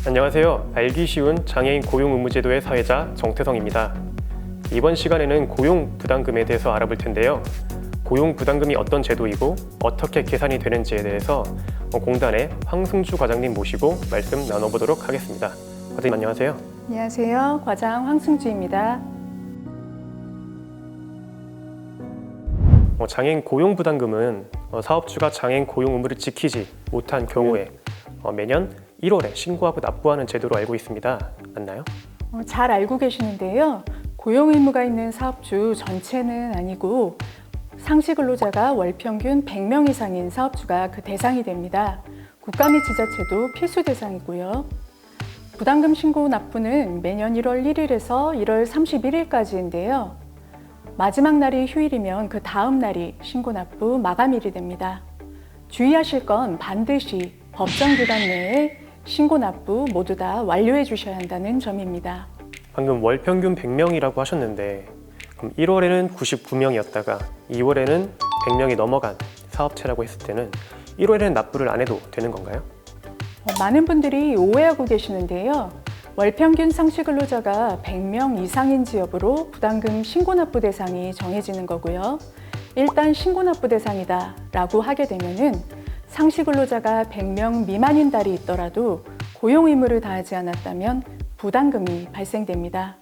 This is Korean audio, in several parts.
안녕하세요. 알기 쉬운 장애인 고용 의무제도의 사회자 정태성입니다. 이번 시간에는 고용 부담금에 대해서 알아볼 텐데요. 고용 부담금이 어떤 제도이고 어떻게 계산이 되는지에 대해서 공단의 황승주 과장님 모시고 말씀 나눠보도록 하겠습니다. 과장님 안녕하세요. 안녕하세요. 과장 황승주입니다. 장애인 고용 부담금은 사업주가 장애인 고용 의무를 지키지 못한 경우에 매년 1월에 신고하고 납부하는 제도로 알고 있습니다. 맞나요? 잘 알고 계시는데요. 고용 의무가 있는 사업주 전체는 아니고 상시 근로자가 월 평균 100명 이상인 사업주가 그 대상이 됩니다. 국가 및 지자체도 필수 대상이고요. 부담금 신고 납부는 매년 1월 1일에서 1월 31일까지인데요. 마지막 날이 휴일이면 그 다음 날이 신고 납부 마감일이 됩니다. 주의하실 건 반드시 법정 기간 내에 신고 납부 모두 다 완료해 주셔야 한다는 점입니다. 방금 월 평균 100명이라고 하셨는데 그럼 1월에는 99명이었다가 2월에는 100명이 넘어간 사업체라고 했을 때는 1월에는 납부를 안 해도 되는 건가요? 많은 분들이 오해하고 계시는데요. 월 평균 상시 근로자가 100명 이상인지 여부로 부담금 신고 납부 대상이 정해지는 거고요. 일단 신고 납부 대상이다 라고 하게 되면은 상시 근로자가 100명 미만인 달이 있더라도 고용 의무를 다하지 않았다면 부담금이 발생됩니다.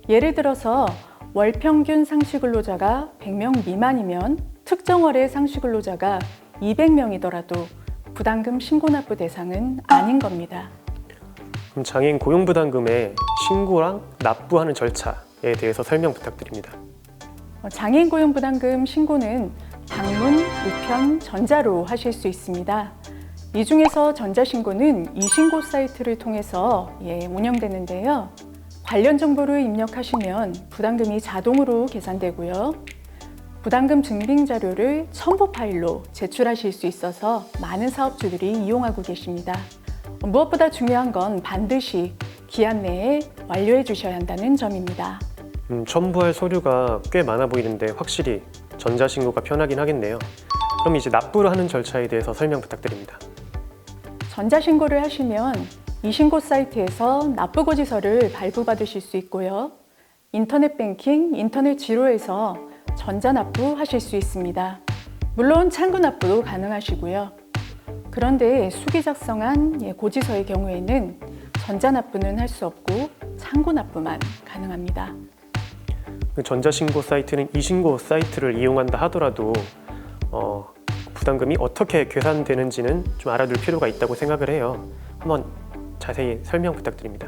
예를 들어서 월 평균 상시 근로자가 100명 미만이면 특정 월의 상시 근로자가 200명이더라도 부담금 신고 납부 대상은 아닌 겁니다. 그럼 장애인 고용 부담금의 신고랑 납부하는 절차에 대해서 설명 부탁드립니다. 장애인 고용 부담금 신고는 방문, 우편, 전자로 하실 수 있습니다. 이 중에서 전자신고는 이신고 사이트를 통해서 운영되는데요. 관련 정보를 입력하시면 부담금이 자동으로 계산되고요. 부담금 증빙 자료를 첨부 파일로 제출하실 수 있어서 많은 사업주들이 이용하고 계십니다. 무엇보다 중요한 건 반드시 기한 내에 완료해 주셔야 한다는 점입니다. 첨부할 서류가 꽤 많아 보이는데 확실히 전자신고가 편하긴 하겠네요. 그럼 이제 납부를 하는 절차에 대해서 설명 부탁드립니다. 전자신고를 하시면 이신고 사이트에서 납부고지서를 발부받으실 수 있고요. 인터넷 뱅킹, 인터넷 지로에서 전자납부 하실 수 있습니다. 물론 창구납부도 가능하시고요. 그런데 수기 작성한 고지서의 경우에는 전자납부는 할 수 없고 창구납부만 가능합니다. 전자신고 사이트는 이신고 사이트를 이용한다 하더라도 부담금이 어떻게 계산되는지는 좀 알아둘 필요가 있다고 생각을 해요. 한번 자세히 설명 부탁드립니다.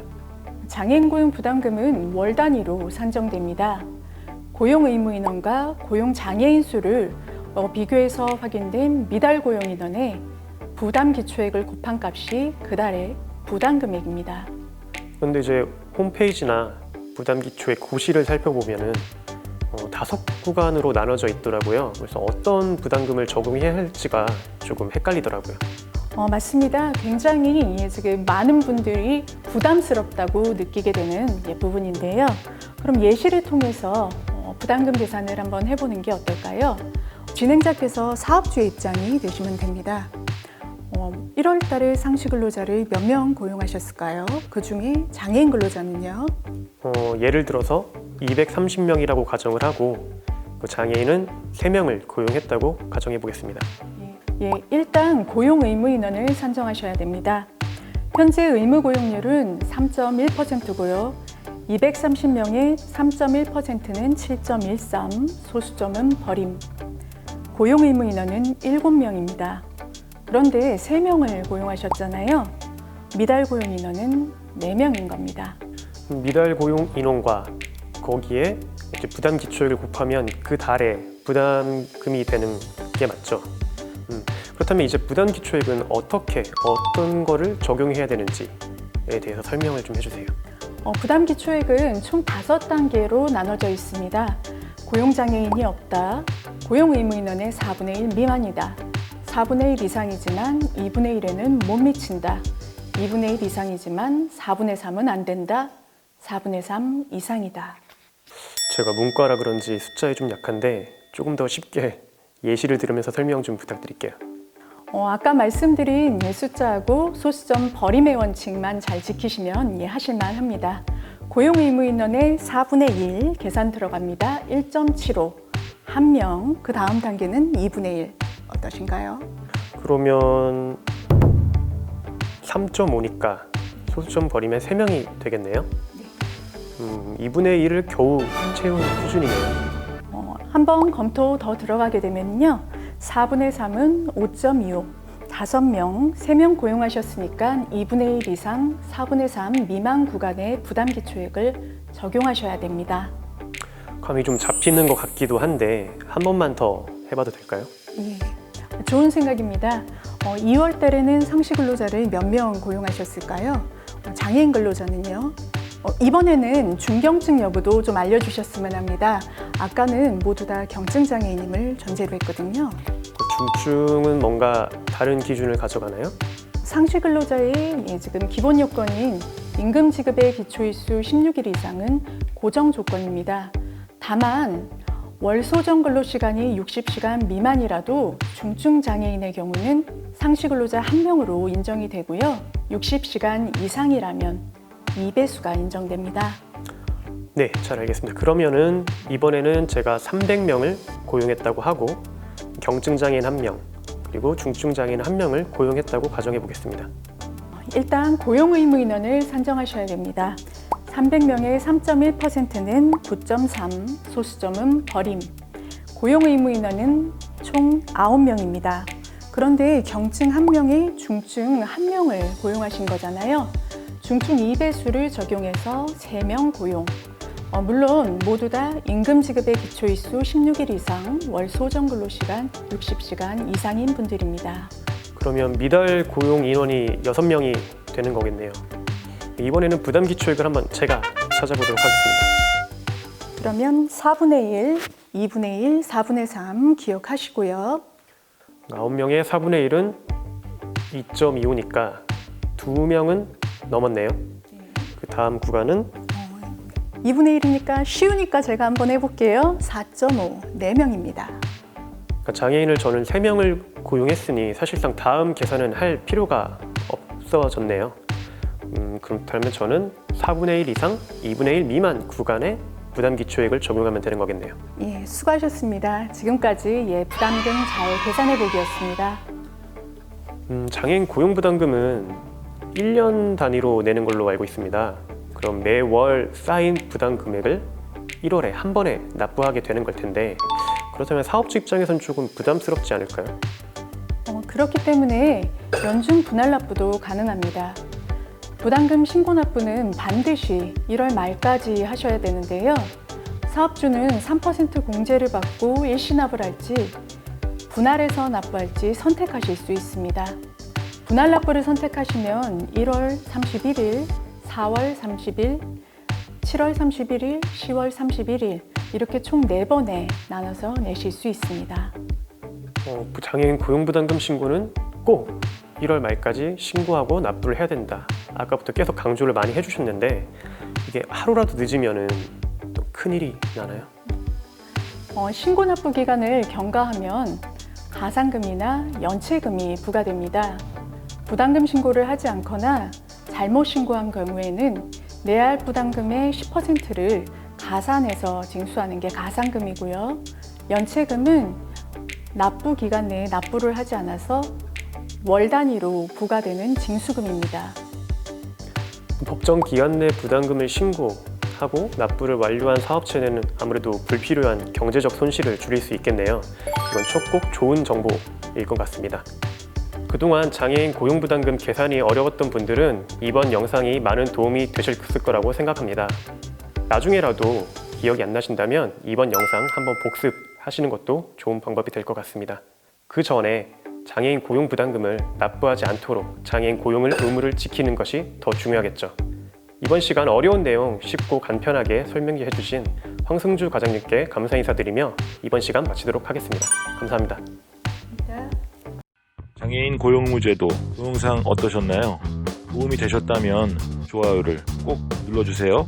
장애인 고용 부담금은 월 단위로 산정됩니다. 고용 의무 인원과 고용 장애인 수를 비교해서 확인된 미달 고용 인원의 부담 기초액을 곱한 값이 그달의 부담 금액입니다. 그런데 이제 홈페이지나 부담 기초액 고시를 살펴보면은 5구간으로 나눠져 있더라고요. 그래서 어떤 부담금을 적용해야 할지가 조금 헷갈리더라고요. 맞습니다. 굉장히 지금 많은 분들이 부담스럽다고 느끼게 되는 부분인데요. 그럼 예시를 통해서 부담금 계산을 한번 해보는 게 어떨까요? 진행자께서 사업주의 입장이 되시면 됩니다. 1월 달에 상시 근로자를 몇 명 고용하셨을까요? 그 중에 장애인 근로자는요? 예를 들어서 230명이라고 가정을 하고 장애인은 3명을 고용했다고 가정해 보겠습니다. 일단 고용 의무 인원을 산정하셔야 됩니다. 현재 의무 고용률은 3.1%고요. 230명의 3.1%는 7.13, 소수점은 버림. 고용 의무 인원은 7명입니다. 그런데 3명을 고용하셨잖아요. 미달 고용 인원은 4명인 겁니다. 미달 고용 인원과 거기에 이제 부담 기초액을 곱하면 그 달에 부담금이 되는 게 맞죠. 그렇다면 이제 부담 기초액은 어떤 거를 적용해야 되는지에 대해서 설명을 좀 해주세요. 부담 기초액은 총 5단계로 나눠져 있습니다. 고용 장애인이 없다, 고용 의무 인원의 4분의 1 미만이다, 4분의 1 이상이지만 2분의 1에는 못 미친다, 2분의 1 이상이지만 4분의 3은 안 된다, 4분의 3 이상이다. 제가 문과라 그런지 숫자에 좀 약한데 조금 더 쉽게 예시를 들으면서 설명 좀 부탁드릴게요. 아까 말씀드린 숫자하고 소수점 버림의 원칙만 잘 지키시면 하실만 합니다. 고용 의무 인원의 4분의 1 계산 들어갑니다. 1.75. 한 명, 그 다음 단계는 2분의 1. 어떠신가요? 그러면 3.5니까 소수점 버리면 3명이 되겠네요. 2분의 1을 겨우 채운 수준이네요. 한번 검토 더 들어가게 되면요. 4분의 3은 5.25. 5명, 3명 고용하셨으니까 2분의 1 이상 4분의 3 미만 구간의 부담기초액을 적용하셔야 됩니다. 감이 좀 잡히는 것 같기도 한데 한 번만 더 해봐도 될까요? 예, 좋은 생각입니다. 2월 달에는 상시 근로자를 몇 명 고용하셨을까요? 장애인 근로자는요? 이번에는 중경증 여부도 좀 알려주셨으면 합니다. 아까는 모두 다 경증 장애인임을 전제로 했거든요. 중증은 뭔가 다른 기준을 가져가나요? 상시 근로자의 지금 기본 요건인 임금 지급의 기초일수 16일 이상은 고정 조건입니다. 다만 월 소정 근로 시간이 60시간 미만이라도 중증 장애인의 경우는 상시 근로자 1명으로 인정이 되고요. 60시간 이상이라면 2배수가 인정됩니다. 네, 잘 알겠습니다. 그러면은 이번에는 제가 300명을 고용했다고 하고 경증 장애인 1명 그리고 중증 장애인 1명을 고용했다고 가정해 보겠습니다. 일단 고용 의무 인원을 산정하셔야 됩니다. 300명의 3.1%는 9.3, 소수점은 버림. 고용 의무 인원은 총 9명입니다. 그런데 경증 1명에 중증 1명을 고용하신 거잖아요. 중증 2배수를 적용해서 3명 고용. 물론 모두 다 임금 지급의 기초일수 16일 이상, 월 소정 근로시간 60시간 이상인 분들입니다. 그러면 미달 고용 인원이 6명이 되는 거겠네요. 이번에는 부담 기초액을 한번 제가 찾아보도록 하겠습니다. 그러면 4분의 1, 2분의 1, 4분의 3 기억하시고요. 9명의 4분의 1은 2.25니까 2명은 넘었네요. 그 다음 구간은 2분의 1이니까 쉬우니까 제가 한번 해볼게요. 4.5, 4명입니다. 그러니까 장애인을 저는 3명을 고용했으니 사실상 다음 계산은 할 필요가 없어졌네요. 그렇다면 저는 4분의 1 이상 2분의 1 미만 구간에 부담기초액을 적용하면 되는 거겠네요. 예, 수고하셨습니다. 지금까지 부담금 잘 계산해 보기였습니다. 장애인 고용부담금은 1년 단위로 내는 걸로 알고 있습니다. 그럼 매월 쌓인 부담 금액을 1월에 한 번에 납부하게 되는 걸 텐데 그렇다면 사업주 입장에선 조금 부담스럽지 않을까요? 그렇기 때문에 연중 분할 납부도 가능합니다. 부담금 신고 납부는 반드시 1월 말까지 하셔야 되는데요. 사업주는 3% 공제를 받고 일시납을 할지 분할해서 납부할지 선택하실 수 있습니다. 분할 납부를 선택하시면 1월 31일, 4월 30일, 7월 31일, 10월 31일 이렇게 총 4번에 나눠서 내실 수 있습니다. 장애인 고용부담금 신고는 꼭 1월 말까지 신고하고 납부를 해야 된다. 아까부터 계속 강조를 많이 해주셨는데 이게 하루라도 늦으면 또 큰일이 나나요? 신고 납부 기간을 경과하면 가산금이나 연체금이 부과됩니다. 부담금 신고를 하지 않거나 잘못 신고한 경우에는 내야 할 부담금의 10%를 가산해서 징수하는 게 가산금이고요. 연체금은 납부 기간 내에 납부를 하지 않아서 월 단위로 부과되는 징수금입니다. 법정 기간 내 부담금을 신고하고 납부를 완료한 사업체는 아무래도 불필요한 경제적 손실을 줄일 수 있겠네요. 이건 꼭 좋은 정보일 것 같습니다. 그동안 장애인 고용부담금 계산이 어려웠던 분들은 이번 영상이 많은 도움이 되실 거라고 생각합니다. 나중에라도 기억이 안 나신다면 이번 영상 한번 복습하시는 것도 좋은 방법이 될 것 같습니다. 그 전에 장애인 고용부담금을 납부하지 않도록 장애인 고용을 의무를 지키는 것이 더 중요하겠죠. 이번 시간 어려운 내용 쉽고 간편하게 설명해 주신 황승주 과장님께 감사 인사드리며 이번 시간 마치도록 하겠습니다. 감사합니다. 장애인 고용의무제도 동영상 어떠셨나요? 도움이 되셨다면 좋아요를 꼭 눌러주세요.